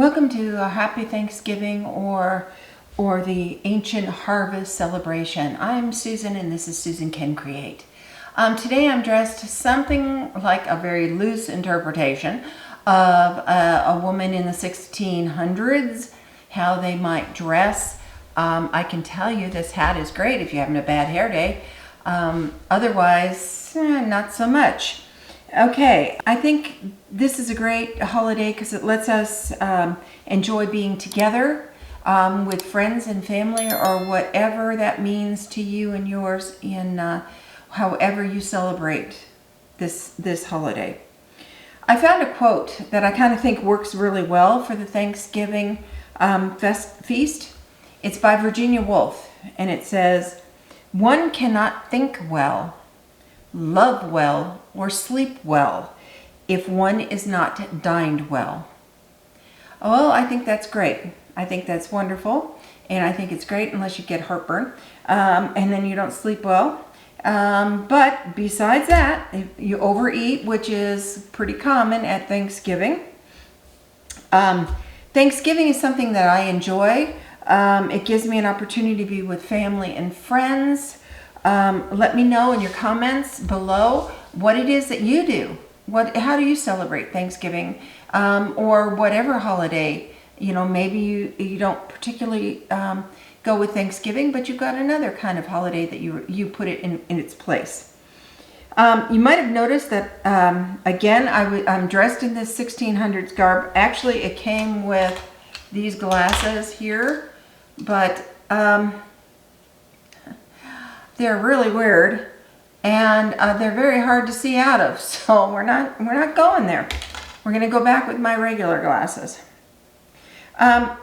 Welcome to a happy Thanksgiving or the ancient harvest celebration. I'm Susan and this is Susan Can Create. Today I'm dressed something like a very loose interpretation of a woman in the 1600s, how they might dress. I can tell you this hat is great if you're having a bad hair day. Otherwise, not so much. Okay, I think this is a great holiday because it lets us enjoy being together with friends and family, or whatever that means to you and yours in however you celebrate this holiday. I found a quote that I kind of think works really well for the Thanksgiving feast. It's by Virginia Woolf, and it says, "One cannot think well, love well, or sleep well if one is not dined well." Well, I think that's great. I think that's wonderful, and I think it's great unless you get heartburn and then you don't sleep well. But besides that, if you overeat, which is pretty common at Thanksgiving. Thanksgiving is something that I enjoy. It gives me an opportunity to be with family and friends. Let me know in your comments below what it is that you do. How do you celebrate Thanksgiving or whatever holiday? You know, maybe you don't particularly go with Thanksgiving, but you've got another kind of holiday that you put it in its place. You might have noticed that, again, I'm dressed in this 1600s garb. Actually, it came with these glasses here, but they're really weird, and they're very hard to see out of, so we're not going there. We're going to go back with my regular glasses.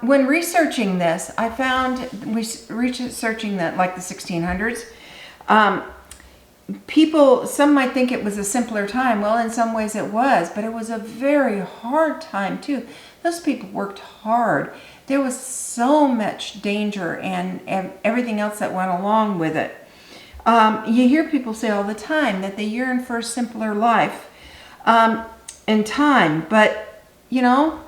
When researching this, I found, researching that like the 1600s, some might think it was a simpler time. Well, in some ways it was, but it was a very hard time too. Those people worked hard. There was so much danger and everything else that went along with it. You hear people say all the time that they yearn for a simpler life and time, but you know,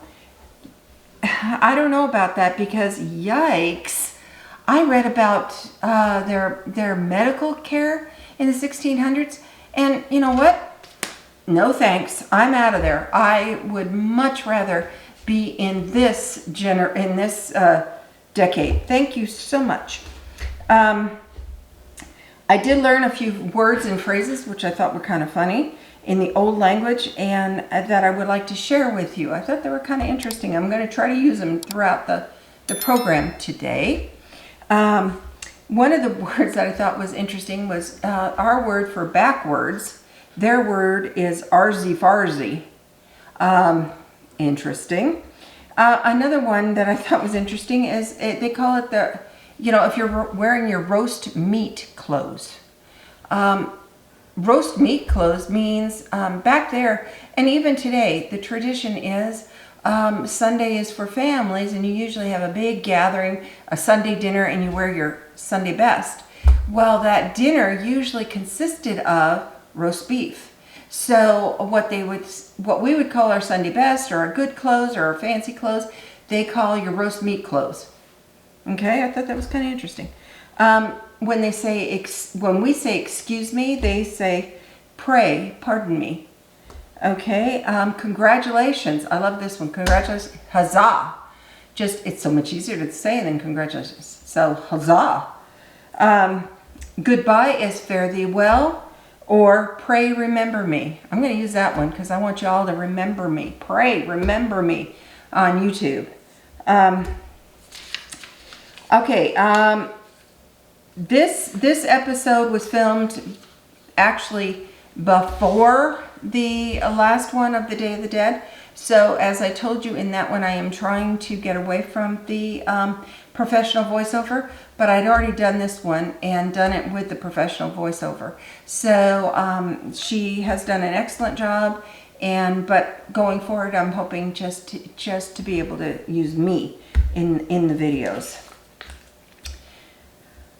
I don't know about that, because yikes, I read about their medical care in the 1600s, and you know what? No thanks. I'm out of there. I would much rather be in this decade. Thank you so much. I did learn a few words and phrases which I thought were kind of funny in the old language, and that I would like to share with you. I thought they were kind of interesting. I'm going to try to use them throughout the program today. One of the words that I thought was interesting was our word for backwards. Their word is arzy-farzy. Interesting. Another one that I thought was interesting is they call it if you're wearing your roast meat clothes. Roast meat clothes means back there, and even today, the tradition is Sunday is for families, and you usually have a big gathering, a Sunday dinner, and you wear your Sunday best. Well, that dinner usually consisted of roast beef. So what we would call our Sunday best, or our good clothes, or our fancy clothes, they call your roast meat clothes. Okay, I thought that was kind of interesting. When we say excuse me, they say pray, pardon me. Okay, congratulations. I love this one. Congratulations, huzzah. It's so much easier to say than congratulations. So huzzah. Goodbye is fare thee well, or pray remember me. I'm going to use that one because I want you all to remember me. Pray remember me on YouTube. Okay, this episode was filmed actually before the last one of the Day of the Dead. So as I told you in that one, I am trying to get away from the professional voiceover, but I'd already done this one and done it with the professional voiceover. So she has done an excellent job, but going forward, I'm hoping just to be able to use me in the videos.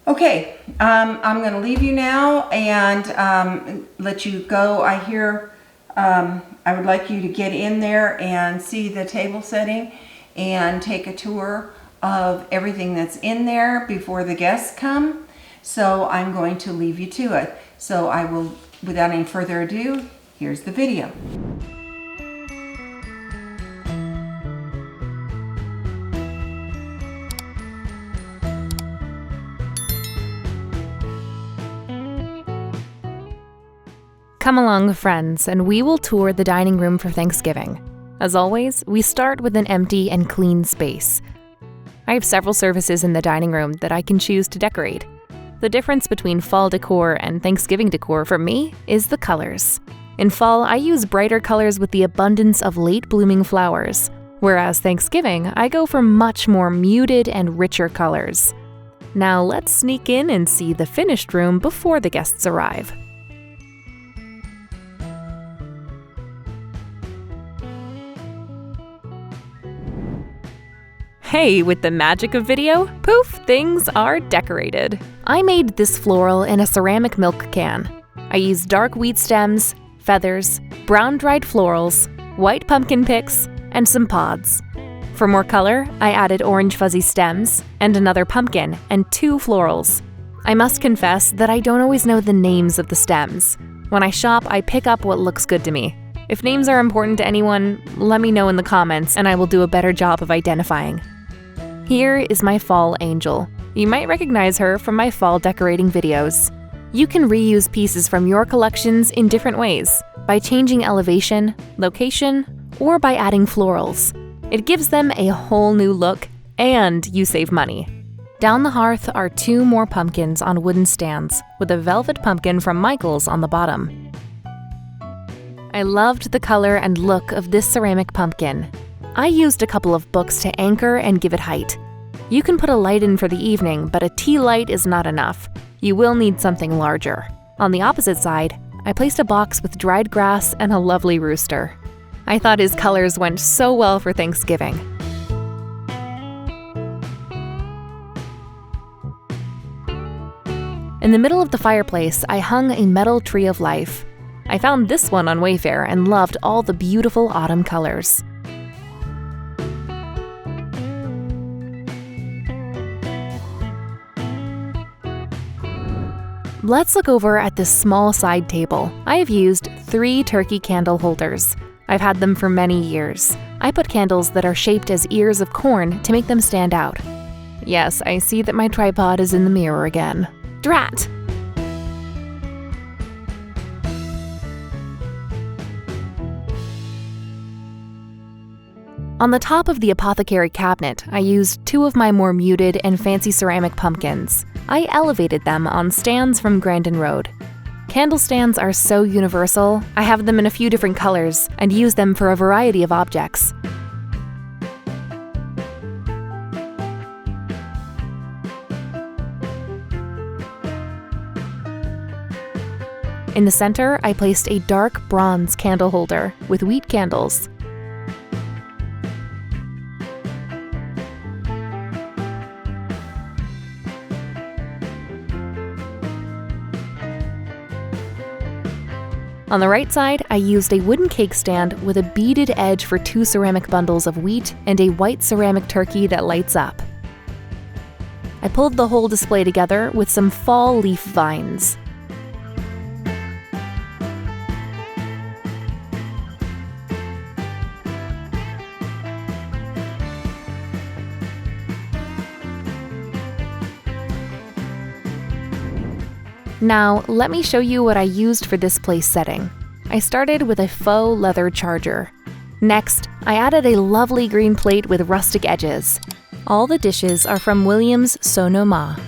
Okay, I'm going to leave you now and let you go. I would like you to get in there and see the table setting and take a tour of everything that's in there before the guests come. So I'm going to leave you to it. So I will, without any further ado, here's the video. Come along, friends, and we will tour the dining room for Thanksgiving. As always, we start with an empty and clean space. I have several surfaces in the dining room that I can choose to decorate. The difference between fall decor and Thanksgiving decor for me is the colors. In fall, I use brighter colors with the abundance of late-blooming flowers, whereas Thanksgiving, I go for much more muted and richer colors. Now let's sneak in and see the finished room before the guests arrive. Hey, with the magic of video, poof, things are decorated. I made this floral in a ceramic milk can. I used dark wheat stems, feathers, brown dried florals, white pumpkin picks, and some pods. For more color, I added orange fuzzy stems, and another pumpkin, and 2 florals. I must confess that I don't always know the names of the stems. When I shop, I pick up what looks good to me. If names are important to anyone, let me know in the comments and I will do a better job of identifying. Here is my fall angel. You might recognize her from my fall decorating videos. You can reuse pieces from your collections in different ways, by changing elevation, location, or by adding florals. It gives them a whole new look, and you save money. Down the hearth are 2 more pumpkins on wooden stands, with a velvet pumpkin from Michael's on the bottom. I loved the color and look of this ceramic pumpkin. I used a couple of books to anchor and give it height. You can put a light in for the evening, but a tea light is not enough. You will need something larger. On the opposite side, I placed a box with dried grass and a lovely rooster. I thought his colors went so well for Thanksgiving. In the middle of the fireplace, I hung a metal tree of life. I found this one on Wayfair and loved all the beautiful autumn colors. Let's look over at this small side table. I have used 3 turkey candle holders. I've had them for many years. I put candles that are shaped as ears of corn to make them stand out. Yes, I see that my tripod is in the mirror again. Drat! On the top of the apothecary cabinet, I used 2 of my more muted and fancy ceramic pumpkins. I elevated them on stands from Grandin Road. Candle stands are so universal, I have them in a few different colors and use them for a variety of objects. In the center, I placed a dark bronze candle holder with wheat candles. On the right side, I used a wooden cake stand with a beaded edge for 2 ceramic bundles of wheat and a white ceramic turkey that lights up. I pulled the whole display together with some fall leaf vines. Now, let me show you what I used for this place setting. I started with a faux leather charger. Next, I added a lovely green plate with rustic edges. All the dishes are from Williams' Sonoma.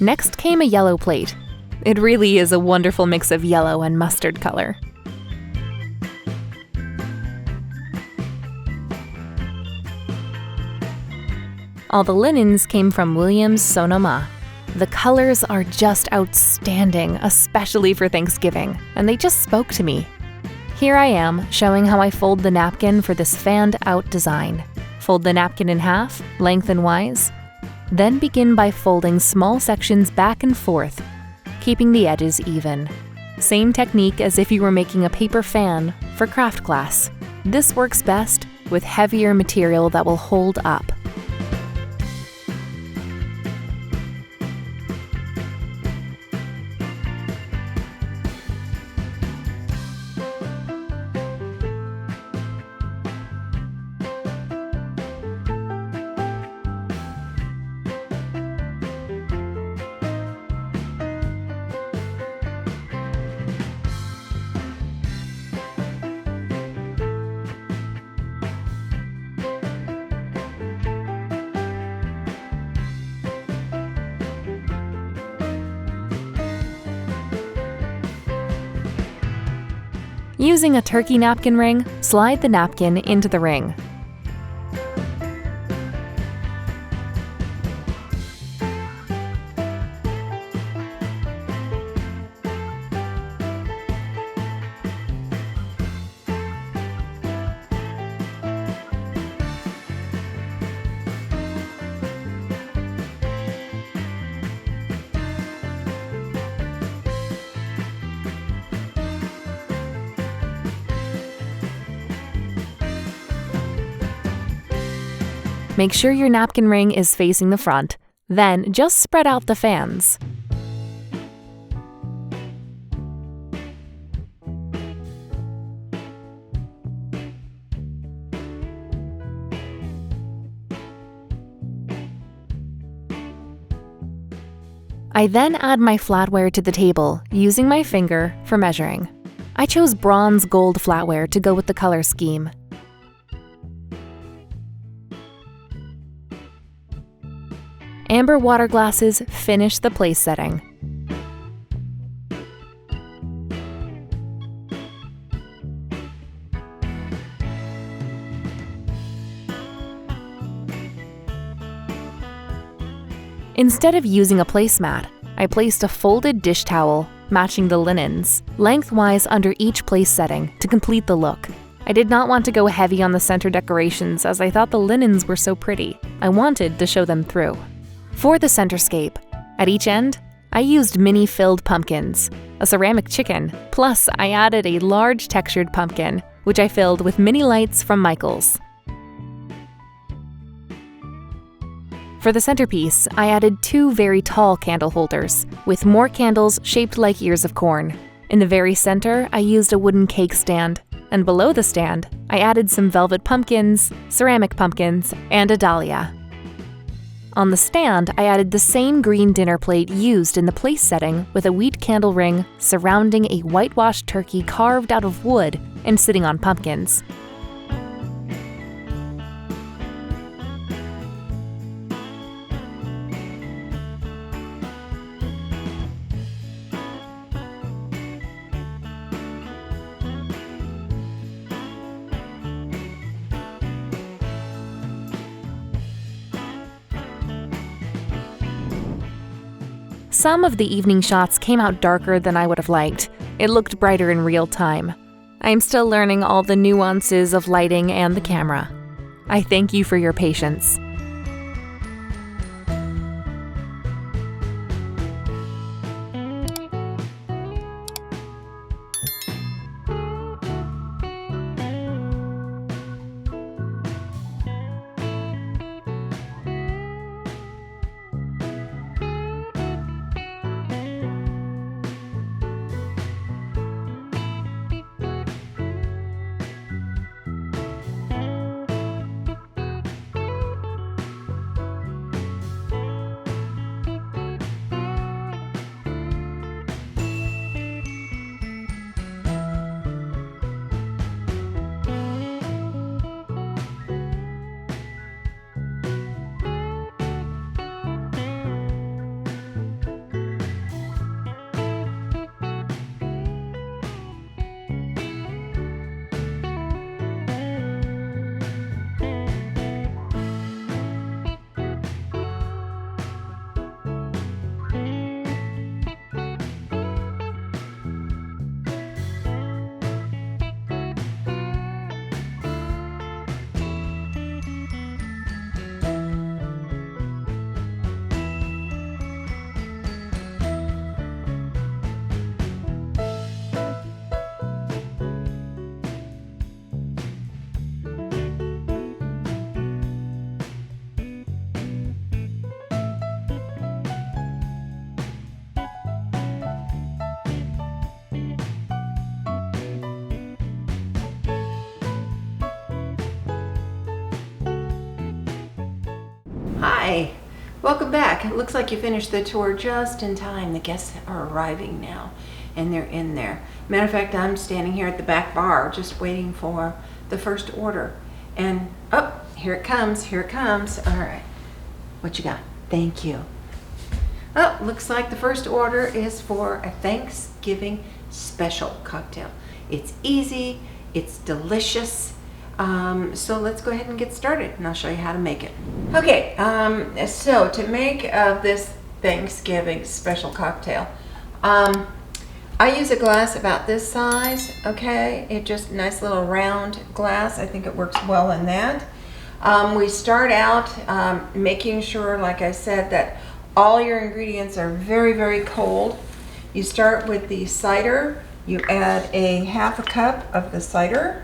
Next came a yellow plate. It really is a wonderful mix of yellow and mustard color. All the linens came from Williams' Sonoma. The colors are just outstanding, especially for Thanksgiving, and they just spoke to me. Here I am, showing how I fold the napkin for this fanned-out design. Fold the napkin in half, lengthwise. Then begin by folding small sections back and forth, keeping the edges even. Same technique as if you were making a paper fan for craft class. This works best with heavier material that will hold up. Using a turkey napkin ring, slide the napkin into the ring. Make sure your napkin ring is facing the front, then just spread out the fans. I then add my flatware to the table, using my finger for measuring. I chose bronze gold flatware to go with the color scheme. Amber water glasses finish the place setting. Instead of using a placemat, I placed a folded dish towel, matching the linens, lengthwise under each place setting to complete the look. I did not want to go heavy on the center decorations as I thought the linens were so pretty. I wanted to show them through. For the centerscape, at each end, I used mini filled pumpkins, a ceramic chicken, plus I added a large textured pumpkin, which I filled with mini lights from Michaels. For the centerpiece, I added 2 very tall candle holders, with more candles shaped like ears of corn. In the very center, I used a wooden cake stand, and below the stand, I added some velvet pumpkins, ceramic pumpkins, and a dahlia. On the stand, I added the same green dinner plate used in the place setting with a wheat candle ring surrounding a whitewashed turkey carved out of wood and sitting on pumpkins. Some of the evening shots came out darker than I would have liked. It looked brighter in real time. I'm still learning all the nuances of lighting and the camera. I thank you for your patience. Hi, welcome back. It looks like you finished the tour just in time. The guests are arriving now and they're in there. Matter of fact, I'm standing here at the back bar just waiting for the first order. And oh, here it comes, here it comes. All right, what you got? Thank you. Oh, looks like the first order is for a Thanksgiving special cocktail. It's easy, it's delicious. So let's go ahead and get started and I'll show you how to make it. Okay, so to make this Thanksgiving special cocktail, I use a glass about this size, okay? It's just a nice little round glass. I think it works well in that. We start out making sure, like I said, that all your ingredients are very, very cold. You start with the cider. You add a half a cup of the cider.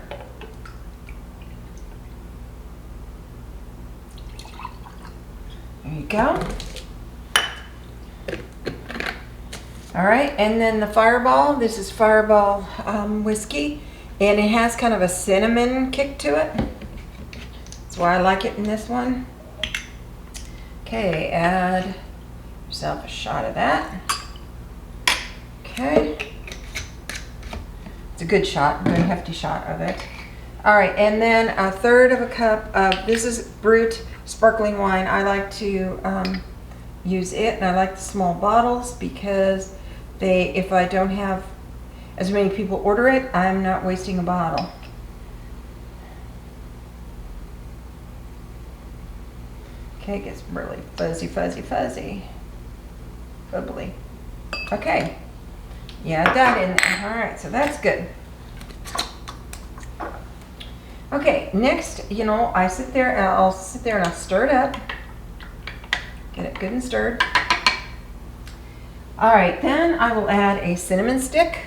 There you go. All right, and then the Fireball. This is Fireball whiskey, and it has kind of a cinnamon kick to it. That's why I like it in this one. Okay, add yourself a shot of that. Okay. It's a good shot, a very hefty shot of it. All right, and then a third of a cup of, this is Brut sparkling wine. I like to use it, and I like the small bottles because if I don't have as many people order it, I'm not wasting a bottle. Okay, it gets really fuzzy, fuzzy, fuzzy. Bubbly. Okay. Yeah, that in there. All right, so that's good. Okay, next, you know, I'll sit there and I'll stir it up. Get it good and stirred. All right, then I will add a cinnamon stick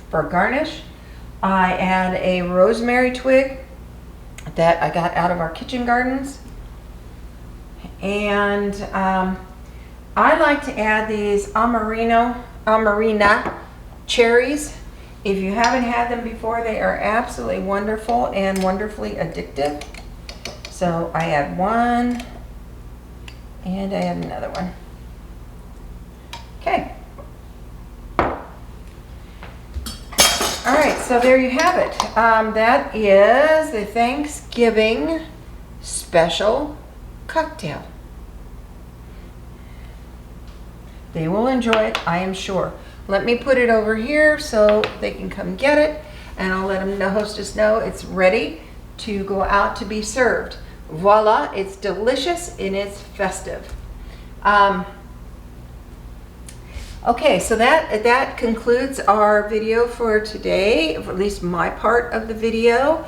for garnish. I add a rosemary twig that I got out of our kitchen gardens. And I like to add these Amarina cherries. If you haven't had them before, they are absolutely wonderful and wonderfully addictive. So I add one, and I add another one. Okay. All right, so there you have it. That is the Thanksgiving special cocktail. They will enjoy it, I am sure. Let me put it over here so they can come get it, and I'll let them know, hostess know it's ready to go out to be served. Voila, it's delicious and it's festive. Okay, so that concludes our video for today, or at least my part of the video.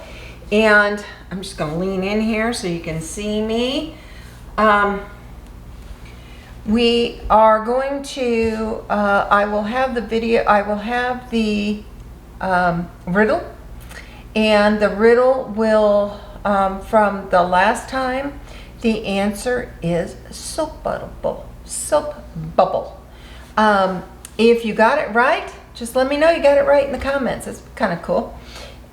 And I'm just gonna lean in here so you can see me. We are going to, I will have the riddle, and the riddle will, from the last time, the answer is soap bubble. Soap bubble. If you got it right, just let me know you got it right in the comments. It's kind of cool.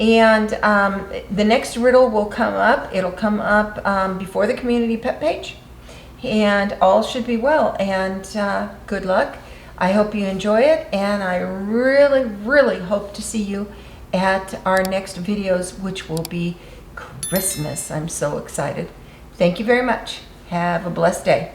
And the next riddle will come up. It'll come up before the community pet page. And all should be well. And good luck. I hope you enjoy it. And I really, really hope to see you at our next videos, which will be Christmas. I'm so excited. Thank you very much. Have a blessed day.